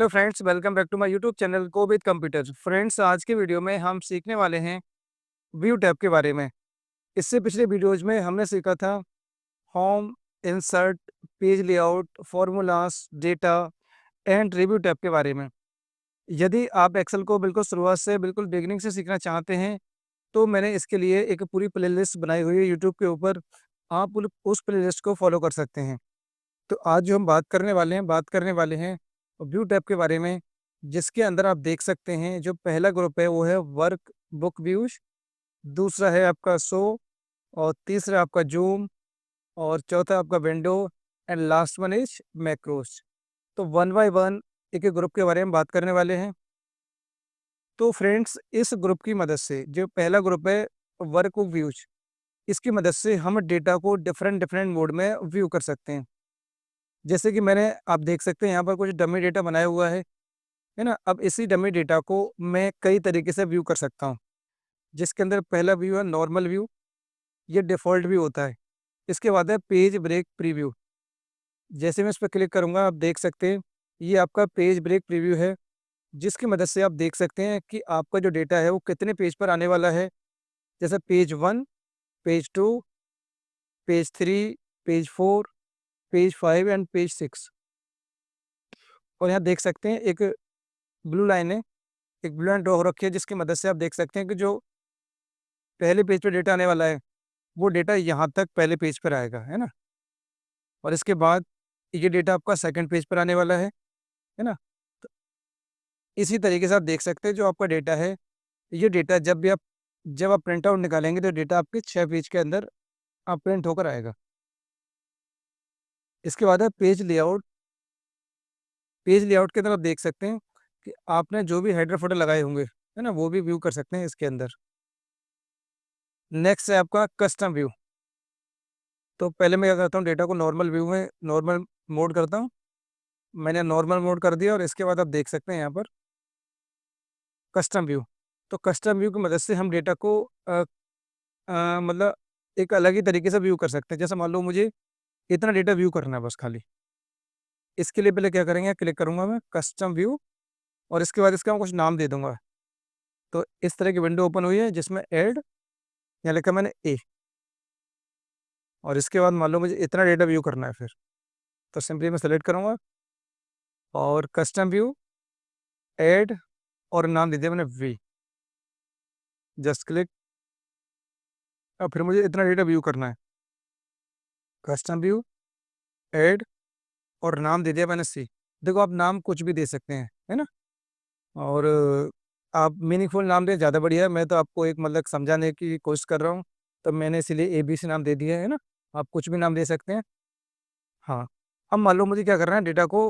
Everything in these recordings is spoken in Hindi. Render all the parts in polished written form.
Hello friends, welcome back to my YouTube channel Kovid computer. Friends, आज के वीडियो में हम सीखने वाले हैं व्यू टैब के बारे में। इससे पिछले वीडियोज में हमने सीखा था home, insert, page layout, formulas, data and review tab के बारे में। यदि आप एक्सेल को बिल्कुल शुरुआत से बिल्कुल बिगिनिंग से सीखना चाहते हैं तो मैंने इसके लिए एक पूरी प्लेलिस्ट बनाई हुई है यूट्यूब के ऊपर। आप उस प्लेलिस्ट को फॉलो कर सकते हैं। तो आज जो हम बात करने वाले हैं व्यू टैब के बारे में, जिसके अंदर आप देख सकते हैं जो पहला ग्रुप है वो है वर्क बुक व्यूज, दूसरा है आपका शो, और तीसरा आपका जूम, और चौथा आपका window, and last one is macros. तो वन बाय वन एक एक ग्रुप के बारे में बात करने वाले हैं। तो फ्रेंड्स, इस ग्रुप की मदद से जो पहला ग्रुप है वर्क बुक व्यूज, इसकी मदद से हम डेटा को डिफरेंट डिफरेंट मोड में व्यू कर सकते हैं। जैसे कि आप देख सकते हैं यहाँ पर कुछ डमी डेटा बनाया हुआ है ना। अब इसी डमी डेटा को मैं कई तरीके से व्यू कर सकता हूँ, जिसके अंदर पहला व्यू है नॉर्मल व्यू। ये डिफ़ॉल्ट व्यू होता है। इसके बाद है पेज ब्रेक प्रीव्यू। जैसे मैं इस पर क्लिक करूँगा, आप देख सकते हैं ये आपका पेज ब्रेक प्रीव्यू है, जिसकी मदद से आप देख सकते हैं कि आपका जो डेटा है वो कितने पेज पर आने वाला है। जैसे page 1, page 2, page 3, page 4, page 5 and page 6। और यहाँ देख सकते हैं एक ब्लू लाइन है, एक ब्लू लाइन ड्रॉ हो रखी है, जिसकी मदद से आप देख सकते हैं कि जो पहले पेज पे डेटा आने वाला है वो डेटा यहाँ तक पहले पेज पर आएगा, है ना। और इसके बाद ये डेटा आपका सेकंड पेज पर आने वाला है ना। तो इसी तरीके से आप देख सकते हैं जो आपका डेटा है, ये डेटा जब आप प्रिंट आउट निकालेंगे तो डेटा आपके 6 पेज के अंदर आप प्रिंट होकर आएगा। इसके बाद है पेज लेआउट। पेज लेआउट के अंदर आप देख सकते हैं कि आपने जो भी हेडर फोल्डर लगाए होंगे, है ना, वो भी व्यू कर सकते हैं इसके अंदर। नेक्स्ट है आपका कस्टम व्यू। तो पहले मैं क्या करता हूँ, डेटा को नॉर्मल व्यू में नॉर्मल मोड करता हूँ। मैंने नॉर्मल मोड कर दिया और इसके बाद आप देख सकते हैं यहाँ पर कस्टम व्यू। तो कस्टम व्यू की मदद से हम डेटा को मतलब एक अलग ही तरीके से व्यू कर सकते हैं। जैसे मान लो मुझे इतना डेटा व्यू करना है बस खाली। इसके लिए पहले क्या करेंगे, क्लिक करूंगा मैं कस्टम व्यू, और इसके बाद इसका मैं कुछ नाम दे दूंगा। तो इस तरह की विंडो ओपन हुई है जिसमें ऐड, यहाँ लिखा मैंने ए। और इसके बाद मान लो मुझे इतना डेटा व्यू करना है फिर, तो सिंपली मैं सेलेक्ट करूंगा और कस्टम व्यू, ऐड, और नाम दे दिया मैंने वी। Just click. अब फिर मुझे इतना डेटा व्यू करना है, कस्टम व्यू, ऐड, और नाम दे दिया मैंने सी। देखो, आप नाम कुछ भी दे सकते हैं, है ना। और आप मीनिंगफुल नाम दें, ज़्यादा बढ़िया है। मैं तो आपको एक मतलब समझाने की कोशिश कर रहा हूँ, तो मैंने इसीलिए ए बी सी नाम दे दिया है ना। आप कुछ भी नाम दे सकते हैं। हाँ, अब मान लो मुझे क्या करना है, डेटा को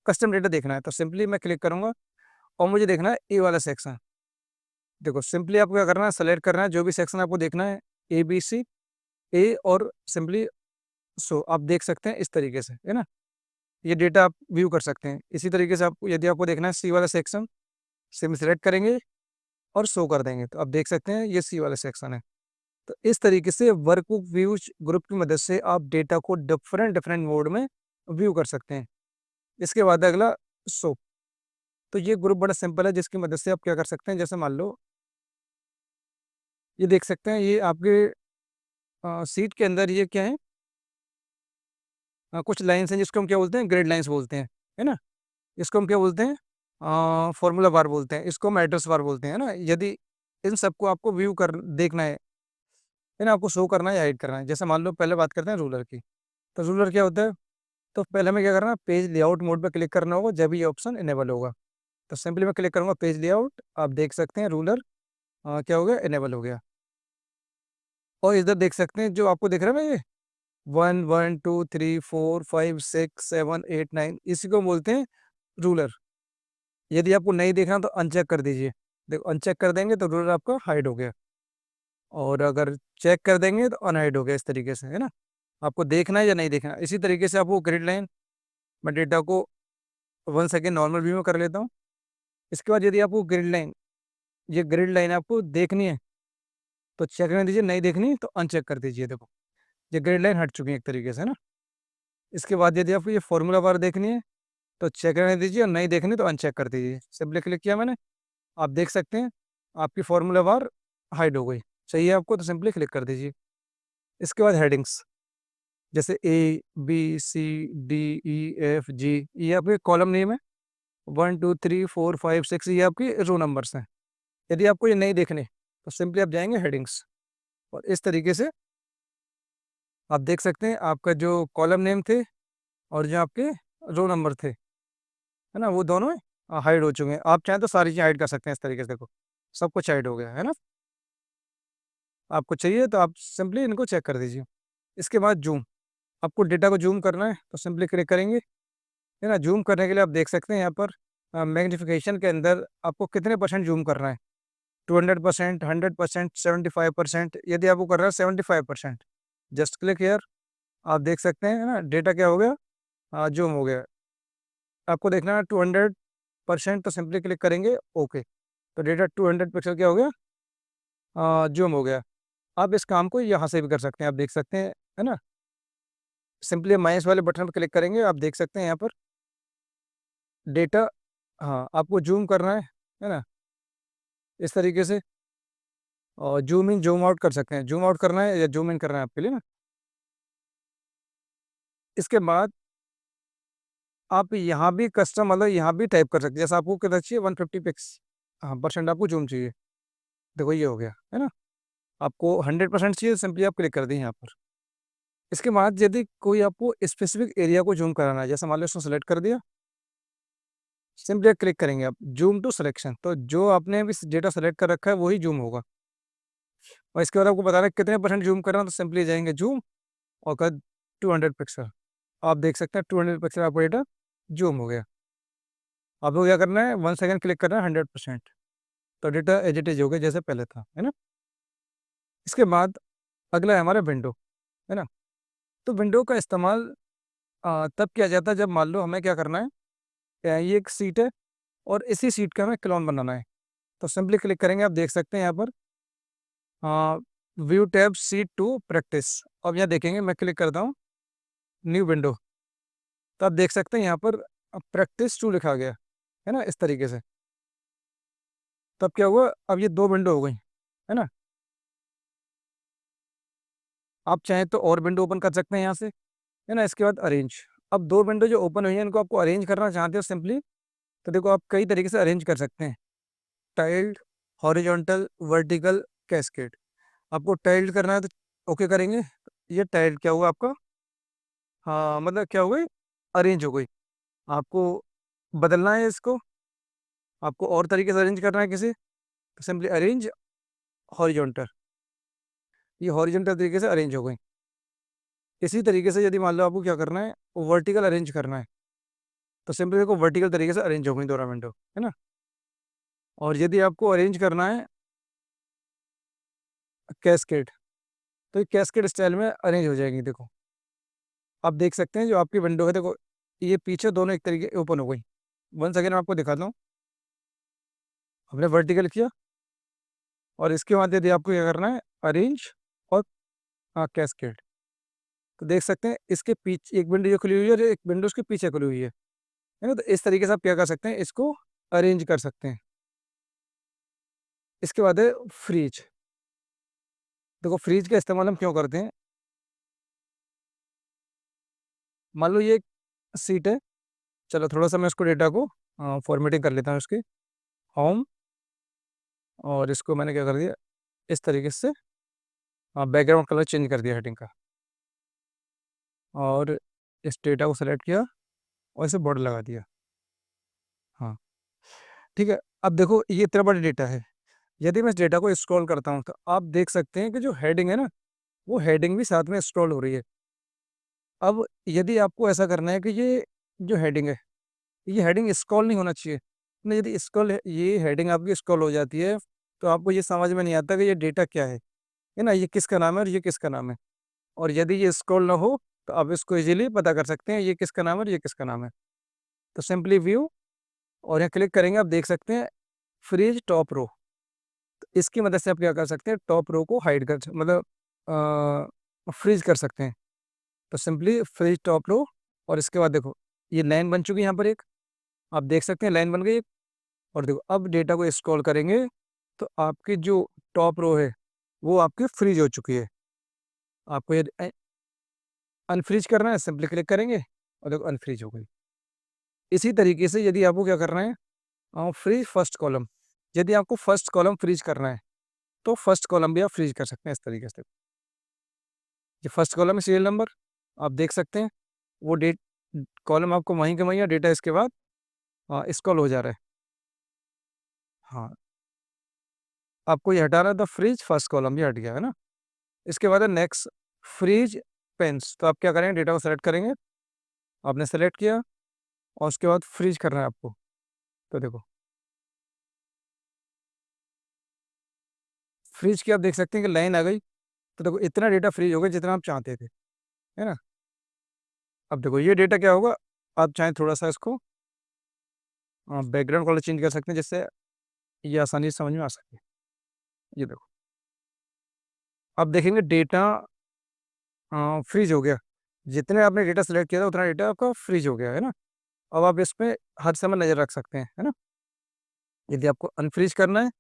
कस्टम डेटा देखना है, तो सिंपली मैं क्लिक करूंगा और मुझे देखना है ए वाला सेक्शन। देखो, सिंपली आपको क्या करना है, सेलेक्ट करना है जो भी सेक्शन आपको देखना है, ए बी सी, ए, और सिंपली सो आप देख सकते हैं इस तरीके से, है ना। ये डेटा आप व्यू कर सकते हैं। इसी तरीके से आपको यदि आपको देखना है सी वाला सेक्शन, सिम सेलेक्ट करेंगे और शो कर देंगे, तो आप देख सकते हैं ये सी वाला सेक्शन है। तो इस तरीके से वर्कबुक व्यूज ग्रुप की मदद से आप डेटा को डिफरेंट डिफरेंट मोड में व्यू कर सकते हैं। इसके बाद अगला शो। तो ये ग्रुप बड़ा सिंपल है, जिसकी मदद से आप क्या कर सकते हैं, जैसे मान लो ये देख सकते हैं, ये आपके सीट के अंदर ये क्या है, कुछ लाइन्स हैं जिसको हम क्या बोलते हैं, ग्रिड लाइन्स बोलते हैं, है ना। इसको हम क्या बोलते हैं, फॉर्मूला बार बोलते हैं, इसको हम एड्रेस बार बोलते हैं, है ना। यदि इन सबको आपको व्यू कर देखना है ना, आपको शो करना है या हाइड करना है। जैसे मान लो पहले बात करते हैं रूलर की। तो रूलर क्या होता है, तो पहले हमें क्या करना है, पेज लेआउट मोड पे क्लिक करना होगा जब ये ऑप्शन इनेबल होगा। तो सिंपली मैं क्लिक करूंगा पेज लेआउट, आप देख सकते हैं रूलर क्या हो गया, इनेबल हो गया। और इधर देख सकते हैं जो आपको दिख रहा है ना, ये 1 1 2 3 4 5 6 7 8 9, इसी को बोलते हैं रूलर। यदि आपको नहीं देखना तो अनचेक कर दीजिए। देखो, अनचेक कर देंगे तो रूलर आपका हाइड हो गया, और अगर चेक कर देंगे तो अनहाइड हो गया, इस तरीके से, है ना। आपको देखना है या नहीं देखना। इसी तरीके से आपको ग्रिड लाइन, मैं डेटा को 1 सेकेंड नॉर्मल व्यू में कर लेता हूँ। इसके बाद यदि आपको ग्रिड लाइन, ये ग्रिड लाइन आपको देखनी है तो चेक करने दीजिए, नहीं देखनी तो अनचेक कर दीजिए। देखो, ये ग्रिड लाइन हट चुकी है एक तरीके से, है ना। इसके बाद यदि आपको ये फॉर्मूला बार देखनी है तो चेक रहने दीजिए और नहीं देखनी तो अनचेक कर दीजिए। सिंपली क्लिक किया मैंने, आप देख सकते हैं आपकी फॉर्मूला बार हाइड हो गई। चाहिए आपको तो सिंपली क्लिक कर दीजिए। इसके बाद हेडिंग्स, जैसे A B C D E F G, ये आपके कॉलम नेम है। 1 2 3 4 5 6 ये आपकी रो नंबर्स हैं। यदि आपको ये नहीं देखने तो सिंपली आप जाएंगे हेडिंग्स, और इस तरीके से आप देख सकते हैं आपका जो कॉलम नेम थे और जो आपके रो नंबर थे, है ना, वो दोनों हाइड हो चुके हैं। आप चाहें तो सारी चीज़ें हाइड कर सकते हैं इस तरीके से। देखो सब कुछ हाइड हो गया है ना। आपको चाहिए तो आप सिंपली इनको चेक कर दीजिए। इसके बाद जूम, आपको डेटा को जूम करना है तो सिंपली क्लिक करेंगे, है ना। जूम करने के लिए आप देख सकते हैं यहाँ पर मैग्नीफिकेशन के अंदर आपको कितने परसेंट जूम करना है। 200%, 100%, 75%। यदि आपको करना है 75%, जस्ट क्लिक हेयर। आप देख सकते हैं, है ना, डेटा क्या हो गया, जूम हो गया। आपको देखना है 200% तो सिंपली क्लिक करेंगे ओके, तो डेटा 200 पिक्सल क्या हो गया, जूम हो गया। आप इस काम को यहाँ से भी कर सकते हैं, आप देख सकते हैं, है ना। सिंपली माइनस वाले बटन पर क्लिक करेंगे, आप देख सकते हैं यहाँ पर डेटा, हाँ आपको जूम करना है ना, इस तरीके से। और जूम इन जूम आउट कर सकते हैं, जूम आउट करना है या जूम इन करना है आपके लिए ना। इसके बाद आप यहाँ भी कस्टम मतलब यहाँ भी टाइप कर सकते हैं, जैसे आपको कितना चाहिए 150 पिक्स, हाँ परसेंट आपको जूम चाहिए। देखो ये हो गया, है ना। आपको 100% चाहिए, सिंपली आप क्लिक कर दें यहाँ पर। इसके बाद यदि कोई आपको स्पेसिफिक एरिया को जूम कराना है, जैसे मान लो इसको सेलेक्ट कर दिया, सिंपली क्लिक करेंगे आप जूम टू सिलेक्शन, तो जो आपने भी डेटा सेलेक्ट कर रखा है वही जूम होगा। और इसके बाद आपको बताना है कितने परसेंट जूम करना है, तो सिंपली जाएंगे जूम और कर 200 पिक्सल। आप देख सकते हैं 200 पिक्सल आपका डेटा जूम हो गया। आपको क्या करना है, 1 सेकेंड क्लिक करना है 100%, तो डेटा एज इट इज हो गया जैसे पहले था, है ना। इसके बाद अगला है हमारा विंडो, है ना। तो विंडो का इस्तेमाल तब किया जाता है जब मान लो हमें क्या करना है, ये एक सीट है और इसी सीट का हमें क्लोन बनाना है। तो सिंपली क्लिक करेंगे, आप देख सकते हैं यहाँ पर view tab sheet to practice. अब यहाँ देखेंगे, मैं क्लिक करता हूँ न्यू विंडो, तो आप देख सकते हैं यहाँ पर प्रैक्टिस टू लिखा गया, है ना, इस तरीके से। तब क्या हुआ, अब ये 2 विंडो हो गई, है ना। आप चाहें तो और विंडो ओपन कर सकते हैं यहाँ से, है ना। इसके बाद अरेंज, अब 2 विंडो जो ओपन हुई है इनको आपको अरेंज करना चाहते हो सिंपली, तो देखो आप कई तरीके से अरेंज कर सकते हैं। Tiled, horizontal, vertical, cascade. आपको टाइल्ड करना है तो ओके करेंगे, ये टाइल्ड क्या हुआ आपका, हाँ मतलब क्या हो गई, अरेंज हो गई। आपको बदलना है इसको, आपको और तरीके से अरेंज करना है किसी, तो सिंपली अरेंज हॉरिजॉन्टल, ये हॉरिजॉन्टल तरीके से अरेंज हो गई। इसी तरीके से यदि मान लो आपको क्या करना है, वर्टिकल अरेंज करना है, तो सिंपली देखो वर्टिकल तरीके से अरेंज हो गई दोनों विंडो, है ना। और यदि आपको अरेंज करना है कैस्केड, तो ये कैस्केड स्टाइल में अरेंज हो जाएगी। देखो आप देख सकते हैं जो आपकी विंडो है, देखो ये पीछे दोनों एक तरीके ओपन हो गई। 1 सेकेंड आपको दिखाता हूँ, हमने वर्टिकल किया और इसके बाद यदि आपको क्या करना है अरेंज और कैस्केड, तो देख सकते हैं इसके पीछे एक विंडो ये खुली हुई है और एक विंडो उसके पीछे खुली हुई है ना। तो इस तरीके से आप क्या कर सकते हैं, इसको अरेंज कर सकते हैं। इसके बाद है फ्रीज। देखो फ्रीज का इस्तेमाल हम क्यों करते हैं, मान लो ये एक सीट है, चलो थोड़ा सा मैं इसको डेटा को फॉर्मेटिंग कर लेता हूँ इसकी, होम, और इसको मैंने क्या कर दिया इस तरीके से, बैकग्राउंड कलर चेंज कर दिया हेडिंग का, और इस डेटा को सेलेक्ट किया और इसे बॉर्डर लगा दिया। हाँ ठीक है। अब देखो ये इतना बड़ा डेटा है, यदि मैं इस डेटा को स्क्रॉल करता हूँ तो आप देख सकते हैं कि जो हेडिंग है ना, वो हेडिंग भी साथ में स्क्रॉल हो रही है। अब यदि आपको ऐसा करना है कि ये जो हेडिंग है, ये हेडिंग स्क्रॉल नहीं होना चाहिए ना, यदि स्क्रॉल ये हेडिंग आपकी स्क्रॉल हो जाती है तो आपको ये समझ में नहीं आता कि ये डेटा क्या है ना, ये किसका नाम है और ये किसका नाम है। और यदि ये स्क्रॉल ना हो तो आप इसको इजीली पता कर सकते हैं ये किसका नाम है और ये किसका नाम है। तो सिंपली व्यू और यहाँ क्लिक करेंगे, आप देख सकते हैं फ्रीज टॉप रो। तो इसकी मदद से आप क्या कर सकते हैं, टॉप रो को हाइड कर मतलब फ्रीज कर सकते हैं। तो सिंपली फ्रीज टॉप रो, और इसके बाद देखो ये लाइन बन चुकी है यहाँ पर एक, आप देख सकते हैं लाइन बन गई एक। और देखो अब डेटा को स्क्रॉल करेंगे तो आपकी जो टॉप रो है वो आपकी फ्रीज हो चुकी है। आपको ये अनफ्रीज करना है, सिंपली क्लिक करेंगे और देखो अनफ्रीज हो गई। इसी तरीके से यदि आपको क्या करना है, फ्रीज फर्स्ट कॉलम, यदि आपको फर्स्ट कॉलम फ्रीज करना है तो फर्स्ट कॉलम भी आप फ्रीज कर सकते हैं इस तरीके से। ये फर्स्ट कॉलम है सीरियल नंबर, आप देख सकते हैं वो डेट कॉलम आपको वहीं के वहीं है, डेटा इसके बाद स्क्रॉल हो जा रहा है। हाँ, आपको ये हटाना था फ्रीज फर्स्ट कॉलम, ये हट गया है ना। इसके बाद है नेक्स्ट फ्रीज पेंस, तो आप क्या करेंगे डेटा को सेलेक्ट करेंगे, आपने सेलेक्ट किया और उसके बाद फ्रीज करना है आपको। तो देखो फ्रीज की आप देख सकते हैं कि लाइन आ गई। तो देखो इतना डेटा फ्रीज हो गया जितना आप चाहते थे, है ना। अब देखो ये डेटा क्या होगा, आप चाहें थोड़ा सा इसको बैकग्राउंड कलर चेंज कर सकते हैं जिससे ये आसानी से समझ में आ सके। ये देखो अब देखेंगे डेटा फ्रीज हो गया, जितने आपने डेटा सेलेक्ट किया था उतना डेटा आपका फ्रीज हो गया है ना। अब आप इस पे हर समय नज़र रख सकते हैं, है ना। यदि आपको अनफ्रीज करना है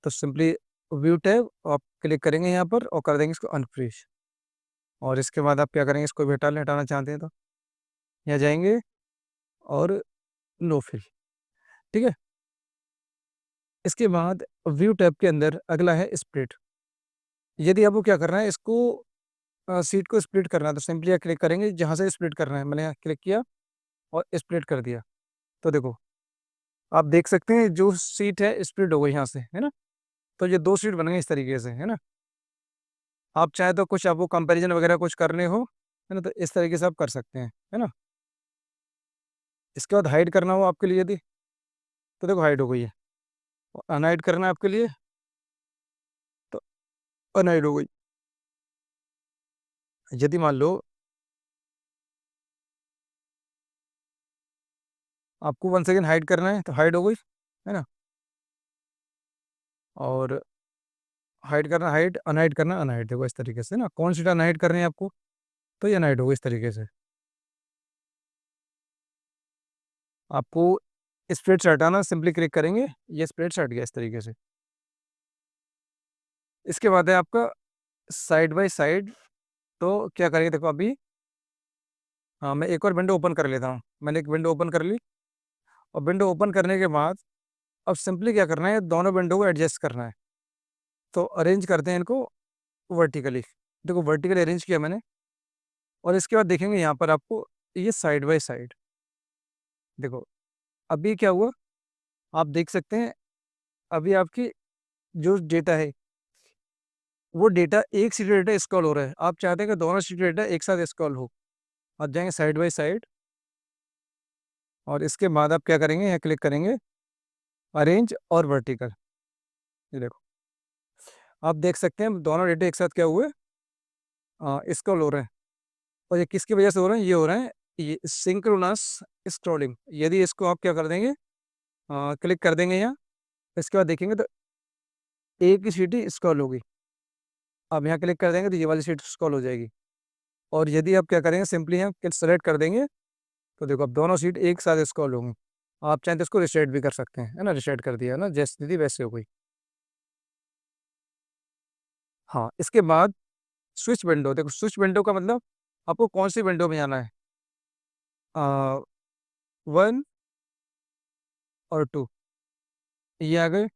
तो सिंपली व्यू टैब आप क्लिक करेंगे यहाँ पर और कर देंगे इसको अनफ्रीज। और इसके बाद आप क्या करेंगे, इसको भी हटाना चाहते हैं तो यहाँ जाएंगे और नो फ्री, ठीक है। इसके बाद व्यू टैब के अंदर अगला है स्प्लिट। यदि आपको क्या करना है, इसको सीट को स्प्लिट करना है तो सिंपली यहाँ क्लिक करेंगे जहाँ से स्प्लिट करना है, मैंने यहाँ क्लिक किया और स्प्लिट कर दिया। तो देखो आप देख सकते हैं जो सीट है स्प्लिट हो गई यहाँ से, है ना। तो ये दो सीट बन गई इस तरीके से, है ना। आप चाहे तो कुछ आपको कंपैरिजन वगैरह कुछ करने हो, है ना, तो इस तरीके से आप कर सकते हैं, है ना। इसके बाद हाइड करना हो आपके लिए यदि, तो देखो हाइड हो गई है। अनहाइड करना है आपके लिए तो अनहाइड हो गई। यदि मान लो आपको वन सेकेंड हाइड करना है तो हाइड हो गई, है ना। और हाइड करना हाइड, अनहाइड करना अनहाइड, देखो इस तरीके से ना। कौन सी अनहाइड करनी है आपको, तो ये अनहाइड होगी इस तरीके से। आपको स्प्रेड से हटाना, सिंपली क्लिक करेंगे, ये स्प्रेड से हट गया इस तरीके से। इसके बाद है आपका साइड बाय साइड। तो क्या करेंगे देखो अभी, हाँ मैं एक और विंडो ओपन कर लेता हूँ। मैंने एक विंडो ओपन कर ली और विंडो ओपन करने के बाद अब सिंपली क्या करना है, दोनों विंडो को एडजस्ट करना है। तो अरेंज करते हैं इनको वर्टिकली। देखो वर्टिकली अरेंज किया मैंने और इसके बाद देखेंगे यहाँ पर आपको ये साइड बाय साइड। देखो अभी क्या हुआ, आप देख सकते हैं अभी आपकी जो डेटा है वो डेटा एक सीट डेटा स्क्रॉल हो रहा है। आप चाहते हैं कि दोनों सीट डेटा एक साथ स्क्रॉल हो। आप जाएंगे साइड बाय साइड और इसके बाद आप क्या करेंगे, यहाँ क्लिक करेंगे अरेंज और वर्टिकल। ये देखो आप देख सकते हैं दोनों डेटा एक साथ क्या हुए, स्क्रॉल हो रहे हैं। और ये किसकी वजह से हो रहे हैं, ये हो रहे हैं ये सिंक्रोनस स्क्रॉलिंग। यदि इसको आप क्या कर देंगे, क्लिक कर देंगे यहाँ, इसके बाद देखेंगे तो एक ही सीट ही स्क्रॉल होगी। आप यहाँ क्लिक कर देंगे तो ये वाली सीट स्क्रॉल हो जाएगी। और यदि आप क्या करेंगे, सिंपली यहाँ सेलेक्ट कर देंगे तो देखो अब दोनों सीट एक साथ स्क्रॉल होंगी। आप चाहें तो इसको रिसेट भी कर सकते हैं, है ना। रिसेट कर दिया है ना, जैसी थी वैसे हो गई। हाँ इसके बाद स्विच विंडो। देखो स्विच विंडो का मतलब आपको कौन सी विंडो में आना है, 1 और 2, ये आ गए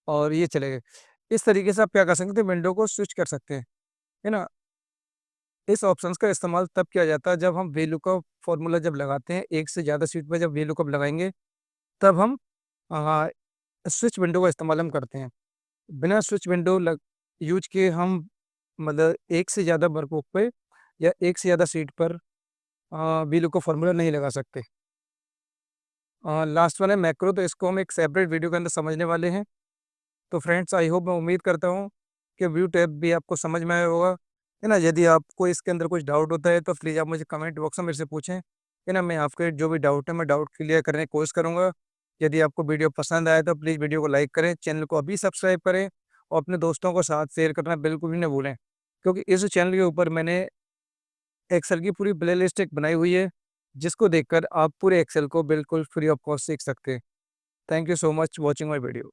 और ये चले गए। इस तरीके से आप क्या कर सकते हैं, विंडो को स्विच कर सकते हैं, है ना। इस ऑप्शंस का इस्तेमाल तब किया जाता है जब हम VLOOKUP फॉर्मूला जब लगाते हैं, एक से ज़्यादा सीट पर जब VLOOKUP लगाएंगे तब हम स्विच विंडो का इस्तेमाल हम करते हैं। बिना स्विच विंडो यूज किए हम मतलब एक से ज़्यादा वर्कबुक पे या एक से ज़्यादा सीट पर VLOOKUP फॉर्मूला नहीं लगा सकते। लास्ट वाला है मैक्रो, तो इसको हम एक सेपरेट वीडियो के अंदर समझने वाले हैं। तो फ्रेंड्स आई होप, मैं उम्मीद करता हूँ कि व्यू टैब भी आपको समझ में आया होगा, है ना। यदि आपको इसके अंदर कुछ डाउट होता है तो प्लीज़ आप मुझे कमेंट बॉक्स में मेरे से पूछें, है ना। मैं आपके जो भी डाउट है मैं डाउट क्लियर करने की कोशिश करूँगा। यदि आपको वीडियो पसंद आए तो प्लीज़ वीडियो को लाइक करें, चैनल को अभी सब्सक्राइब करें और अपने दोस्तों को साथ शेयर करना बिल्कुल भी ना भूलें, क्योंकि इस चैनल के ऊपर मैंने एक्सेल की पूरी प्ले लिस्ट एक बनाई हुई है जिसको देखकर आप पूरे एक्सेल को बिल्कुल फ्री ऑफ कॉस्ट सीख सकते हैं। Thank you so much watching my video.